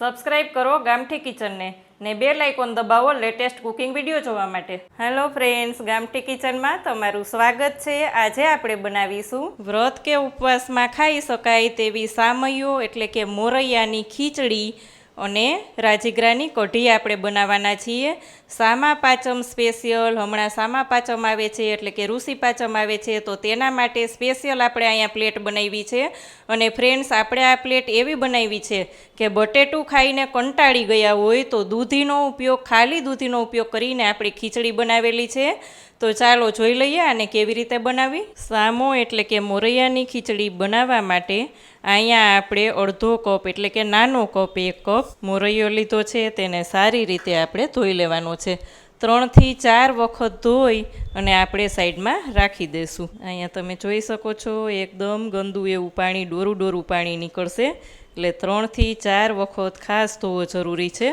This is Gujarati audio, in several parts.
સબસ્ક્રાઇબ કરો ગામઠી કિચનને ને બેલ આઇકોન દબાવો લેટેસ્ટ કુકિંગ વિડીયો જોવા માટે। હેલો ફ્રેન્ડ્સ, ગામઠી કિચનમાં તમારું સ્વાગત છે। આજે આપણે બનાવીશું વ્રત કે ઉપવાસમાં ખાઈ શકાય તેવી સામૈયો એટલે કે મોરૈયાની ખીચડી અને રાજગરાની કઢી આપણે બનાવવાના છીએ। સામા પાંચમ સ્પેશિયલ, હમણાં સામા પાંચમ આવે છે એટલે કે ઋષિ પાંચમ આવે છે, તો તેના માટે સ્પેશિયલ આપણે અહીંયા પ્લેટ બનાવી છે। અને ફ્રેન્ડ્સ, આપણે આ પ્લેટ એવી બનાવી છે કે બટેટું ખાઈને કંટાળી ગયા હોય તો દૂધીનો ઉપયોગ, ખાલી દૂધીનો ઉપયોગ કરીને આપણી ખીચડી બનાવેલી છે। તો ચાલો જોઈ લઈએ આને કેવી રીતે બનાવી। સામો એટલે કે મોરૈયાની ખીચડી બનાવવા માટે અહીંયા આપણે અડધો કપ એટલે કે નાનો કપ 1 કપ મોરૈયો લીધો છે। તેને સારી રીતે આપણે ધોઈ લેવાનો છે। 3 થી 4 વખત ધોઈ અને આપણે સાઈડમાં રાખી દઈશું। અહીંયા તમે જોઈ શકો છો એકદમ ગંદુ એવું પાણી, ડોરું પાણી નીકળશે, એટલે 3 થી 4 વખત ખાસ ધોવો જરૂરી છે।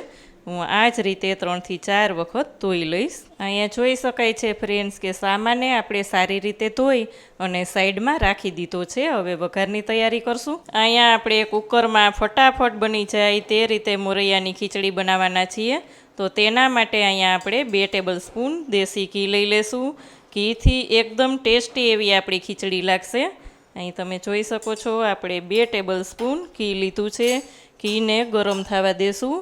હું આ જ રીતે 3 થી 4 વખત ધોઈ લઈશ। અહીંયા જોઈ શકાય છે ફ્રેન્ડ્સ કે સામાને આપણે સારી રીતે ધોઈ અને સાઈડમાં રાખી દીધો છે। હવે વઘારની તૈયારી કરશું। અહીંયા આપણે કુકરમાં ફટાફટ બની જાય તે રીતે મોરૈયાની ખીચડી બનાવવાના છીએ। તો તેના માટે અહીંયા આપણે 2 ટેબલ સ્પૂન દેશી ઘી લઈ લેશું। ઘીથી એકદમ ટેસ્ટી એવી આપણી ખીચડી લાગશે। અહીં તમે જોઈ શકો છો આપણે 2 ટેબલ સ્પૂન ઘી લીધું છે। ઘીને ગરમ થવા દેશું।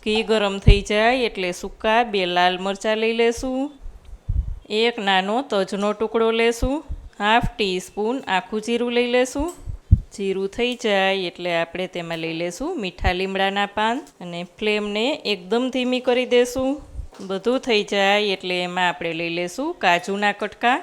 ઘી ગરમ થઈ જાય એટલે સૂકા 2 લાલ મરચાં લઈ લેશું। 1 નાનો તજનો ટુકડો લેશું। 1/2 ટીસ્પૂન આખું જીરું લઈ લેશું। જીરું થઈ જાય એટલે આપણે તેમાં લઈ લેશું મીઠા લીમડાના પાન અને ફ્લેમને એકદમ ધીમી કરી દેશું। બધું થઈ જાય એટલે એમાં આપણે લઈ લેશું કાજુના કટકા।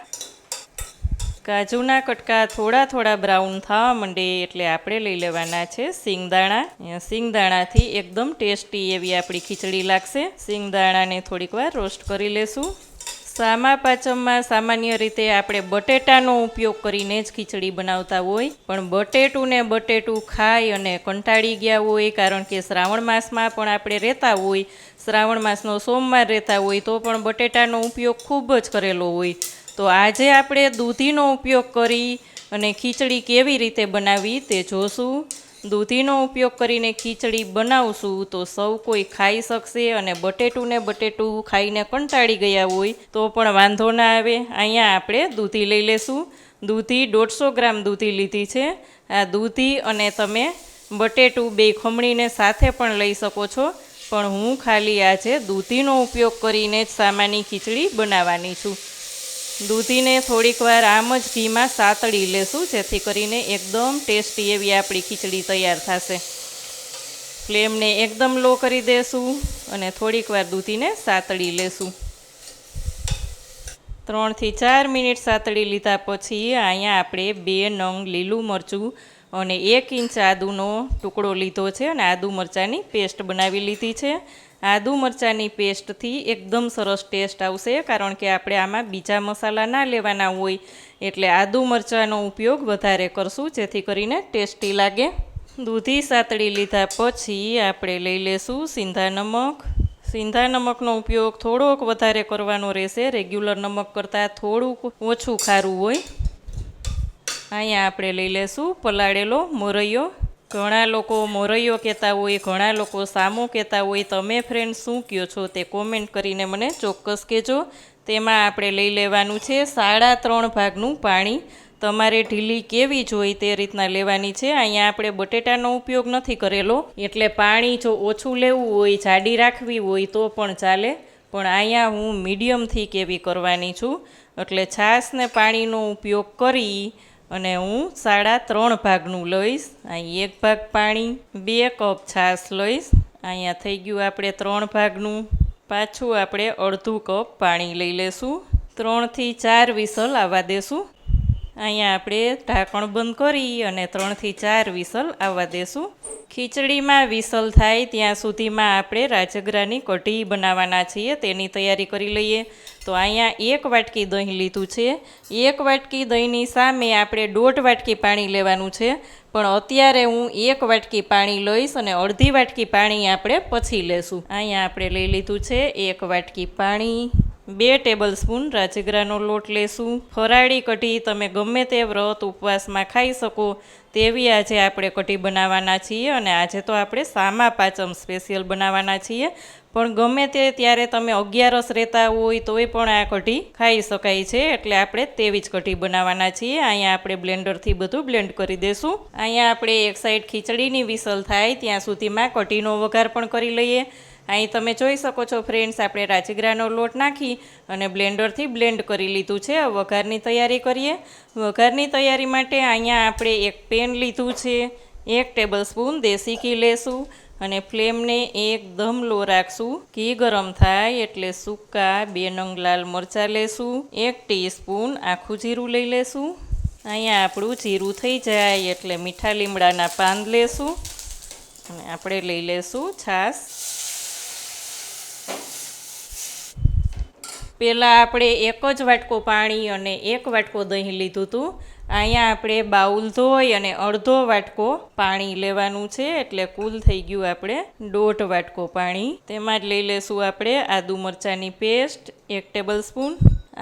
કાજુના કટકા થોડા બ્રાઉન થવા માંડે એટલે આપણે લઈ લેવાના છે સિંગદાણા। સિંગદાણાથી એકદમ ટેસ્ટી એવી આપણી ખીચડી લાગશે। સિંગદાણાને થોડીક વાર રોસ્ટ કરી લેશું। સામા પાંચમમાં સામાન્ય રીતે આપણે બટેટાનો ઉપયોગ કરીને જ ખીચડી બનાવતા હોય, પણ બટેટું ખાઈ અને કંટાળી ગયા હોય, કારણ કે શ્રાવણ માસમાં પણ આપણે રહેતા હોય, શ્રાવણ માસનો સોમવાર રહેતા હોય તો પણ બટેટાનો ઉપયોગ ખૂબ જ કરેલો હોય। તો આજે આપણે દૂધીનો ઉપયોગ કરી અને ખીચડી કેવી રીતે બનાવી તે જોશું। દૂધીનો ઉપયોગ કરીને ખીચડી બનાવશું તો સૌ કોઈ ખાઈ શકશે અને બટેટું ખાઈને કંટાળી ગયા હોય તો પણ વાંધો ના આવે। અહીંયા આપણે દૂધી લઈ લેશું। દૂધી 150 ગ્રામ દૂધી લીધી છે। આ દૂધી અને તમે બટેટું 2 ખમણીને સાથે પણ લઈ શકો છો, પણ હું ખાલી આજે દૂધીનો ઉપયોગ કરીને જ સામાની ખીચડી બનાવવાની છું। દૂધીને થોડીક વાર આમ જ ઘીમાં સાતળી લેશું, જેથી કરીને એકદમ ટેસ્ટી એવી આપણી ખીચડી તૈયાર થશે। ફ્લેમને એકદમ લો કરી દેશું અને થોડીક વાર દૂધીને સાતળી લેશું। 3 થી 4 મિનિટ સાતળી લીધા પછી અહીંયા આપણે 2 નંગ લીલું મરચું અને 1 ઇંચ આદુનો ટુકડો લીધો છે અને આદુ મરચાંની પેસ્ટ બનાવી લીધી છે। આદુ મરચાંની પેસ્ટથી એકદમ સરસ ટેસ્ટ આવશે, કારણ કે આપણે આમાં બીજા મસાલા ના લેવાના હોય, એટલે આદુ મરચાંનો ઉપયોગ વધારે કરશું, જેથી કરીને ટેસ્ટી લાગે। દૂધી સાતળી લીધા પછી આપણે લઈ લેશું સિંધા નમક। સિંધા નમકનો ઉપયોગ થોડોક વધારે કરવાનો રહેશે, રેગ્યુલર નમક કરતાં થોડુંક ઓછું ખારું હોય। અહીંયા આપણે લઈ લેશું પલાળેલો મોરૈયો। ઘણા લોકો મોરૈયો કહેતા હોય, ઘણા લોકો સામો કહેતા હોય, તમે ફ્રેન્ડ શું કહો છો તે કોમેન્ટ કરીને મને ચોક્કસ કહેજો। તેમાં આપણે લઈ લેવાનું છે 3.5 ભાગનું પાણી। તમારે ઢીલી કેવી જોઈએ તે રીતના લેવાની છે। અહીંયા આપણે બટેટાનો ઉપયોગ નથી કરેલો, એટલે પાણી જો ઓછું લેવું હોય, જાડી રાખવી હોય તો પણ ચાલે, પણ અહીંયા હું મીડિયમથી કેવી કરવાની છું, એટલે છાશને પાણીનો ઉપયોગ કરી અને હું 3.5 ભાગનું લઈશ। અહીં 1 ભાગ પાણી, 2 કપ છાશ લઈશ। અહીંયા થઈ ગયું આપણે 3 ભાગનું, પાછું આપણે અડધું કપ પાણી લઈ લેશું। 3 થી 4 વિસલ આવવા દેશું। અહીંયા આપણે ઢાંકણ બંધ કરી અને 3 થી 4 વિસલ આવવા દેશું। ખીચડીમાં વિસલ થાય ત્યાં સુધીમાં આપણે રાજગરાની કઢી બનાવવાના છીએ, તેની તૈયારી કરી લઈએ। તો અહીંયા 1 વાટકી દહીં લીધું છે। 1 વાટકી દહીંની સામે આપણે 1.5 વાટકી પાણી લેવાનું છે, પણ અત્યારે હું 1 વાટકી પાણી લઈશ અને અડધી વાટકી પાણી આપણે પછી લેશું। અહીંયા આપણે લઈ લીધું છે 1 વાટકી પાણી। 2 ટેબલ સ્પૂન રાજગરાનો લોટ લેશું। ફરાળી કઢી તમે ગમે તે વ્રત ઉપવાસમાં ખાઈ શકો તેવી આજે આપણે કઢી બનાવવાના છીએ અને આજે તો આપણે સામા પાંચમ સ્પેશિયલ બનાવવાના છીએ. પણ ગમે તે ત્યારે તમે 11 રહેતા હોય તોય પણ આ કઢી ખાઈ શકાય છે, એટલે આપણે તેવી જ કઢી બનાવવાના છીએ. અહીંયા આપણે બ્લેન્ડરથી બધું બ્લેન્ડ કરી દઈશું. અહીંયા આપણે એક સાઈડ ખીચડીની વિસલ થાય ત્યાં સુધીમાં કઢીનો વઘાર પણ કરી લઈએ. અહીં તમે જોઈ શકો છો ફ્રેન્ડ્સ, આપણે રાજગરાનો લોટ નાખી અને બ્લેન્ડરથી બ્લેન્ડ કરી લીધું છે. વઘારની તૈયારી કરીએ. વઘારની તૈયારી માટે અહીંયા આપણે એક પેન લીધું છે, 1 ટેબલ સ્પૂન દેશી ઘી લેશું અને ફ્લેમને એકદમ લો રાખશું. ઘી ગરમ થાય એટલે સૂકા 2 નંગ લાલ મરચાં લેશું, 1 ટીસ્પૂન આખું જીરું લઈ લેશું. અહીંયા આપણું જીરું થઈ જાય એટલે મીઠા લીમડાના પાન લેશું અને આપણે લઈ લેશું છાશ. પહેલાં આપણે 1 જ વાટકો પાણી અને 1 વાટકો દહીં લીધું હતું. અહીંયા આપણે બાઉલ ધોઈ અને અડધો વાટકો પાણી લેવાનું છે, એટલે કુલ થઈ ગયું આપણે 1.5 વાટકો પાણી. તેમાં જ લઈ લેશું આપણે આદુ મરચાંની પેસ્ટ 1 ટેબલ સ્પૂન.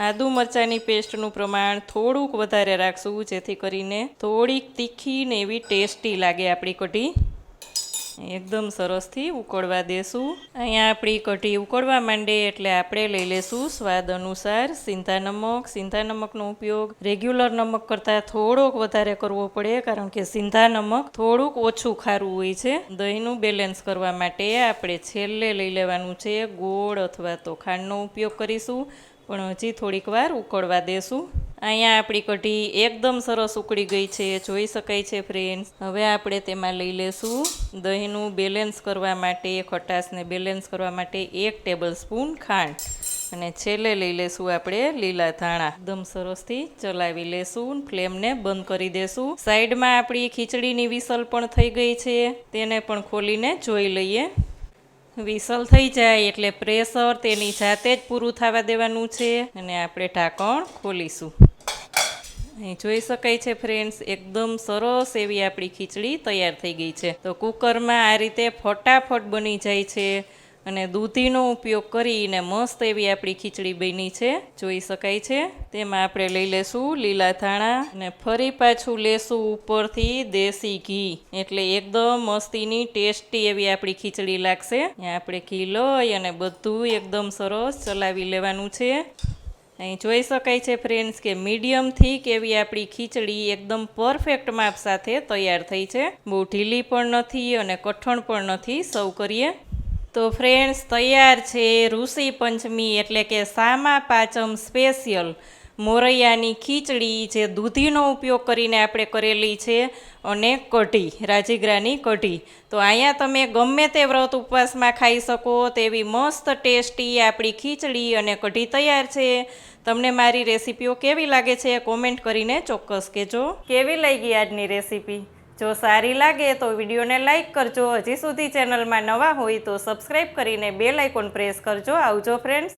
આદુ મરચાંની પેસ્ટનું પ્રમાણ થોડુંક વધારે રાખશું, જેથી કરીને થોડીક તીખી ને એવી ટેસ્ટી લાગે આપણી કઢી. એકદમ સરસથી ઉકળવા દેશું. અહીંયા આપણી કઢી ઉકળવા માંડે એટલે આપણે લઈ લેશું સ્વાદ અનુસાર સિંધા નમક. સિંધા નમકનો ઉપયોગ રેગ્યુલર નમક કરતાં થોડોક વધારે કરવો પડે, કારણ કે સિંધા નમક થોડુંક ઓછું ખારું હોય છે. દહીંનું બેલેન્સ કરવા માટે આપણે છેલ્લે લઈ લેવાનું છે. ગોળ અથવા તો ખાંડનો ઉપયોગ કરીશું, પણ હજી થોડીક વાર ઉકળવા દેશું. અહીંયા આપણી કઢી એકદમ સરસ ઉકળી ગઈ છે, જોઈ શકાય છે ફ્રેન્ડ્સ. હવે આપણે તેમાં લઈ લેશું દહીંનું બેલેન્સ કરવા માટે, ખટાશને બેલેન્સ કરવા માટે 1 ટેબલ સ્પૂન ખાંડ અને છેલ્લે લઈ લેશું આપણે લીલા ધાણા. એકદમ સરસથી ચલાવી લેશું. ફ્લેમને બંધ કરી દેશું. સાઈડમાં આપણી ખીચડીની વિસલ પણ થઈ ગઈ છે, તેને પણ ખોલીને જોઈ લઈએ. વિસલ થઈ જાય એટલે પ્રેશર તેની જાતે જ પૂરું થવા દેવાનું છે અને આપણે ઢાંકણ ખોલીશું. અહીં જોઈ શકાય છે ફ્રેન્ડ્સ, એકદમ સરસ એવી આપણી ખીચડી તૈયાર થઈ ગઈ છે. તો કુકરમાં આ રીતે ફટાફટ બની જાય છે અને દૂધીનો ઉપયોગ કરીને મસ્ત એવી આપણી ખીચડી બની છે, જોઈ શકાય છે. તેમાં આપણે લઈ લેશું લીલા ધાણા અને ફરી પાછું લેશું ઉપરથી દેશી ઘી, એટલે એકદમ મસ્તીની ટેસ્ટી એવી આપણી ખીચડી લાગશે. આપણે ઘી લઈ અને બધું એકદમ સરસ ચલાવી લેવાનું છે. અહીં જોઈ શકાય છે ફ્રેન્ડ્સ કે મીડિયમ થીક એવી આપણી ખીચડી એકદમ પરફેક્ટ માપ સાથે તૈયાર થઈ છે. બહુ ઢીલી પણ નથી અને કઠણ પણ નથી. સર્વ કરીએ. તો ફ્રેન્ડ્સ, તૈયાર છે ઋષિ પંચમી એટલે કે સામા પાંચમ સ્પેશિયલ મોરૈયાની ખીચડી, જે દૂધીનો ઉપયોગ કરીને આપણે કરેલી છે, અને કઢી, રાજગરાની કઢી. તો અહીંયા તમે ગમે તે વ્રત ઉપવાસમાં ખાઈ શકો તેવી મસ્ત ટેસ્ટી આપણી ખીચડી અને કઢી તૈયાર છે. તમને મારી રેસીપીઓ કેવી લાગે છે કોમેન્ટ કરીને ચોક્કસ કહેજો. કેવી લાગી આજની રેસીપી? જો સારી લાગે તો વિડીયોને લાઇક કરજો. હજી સુધી ચેનલમાં નવા હોય તો સબસ્ક્રાઈબ કરીને બેલ આઇકોન પ્રેસ કરજો. આવજો ફ્રેન્ડ્સ.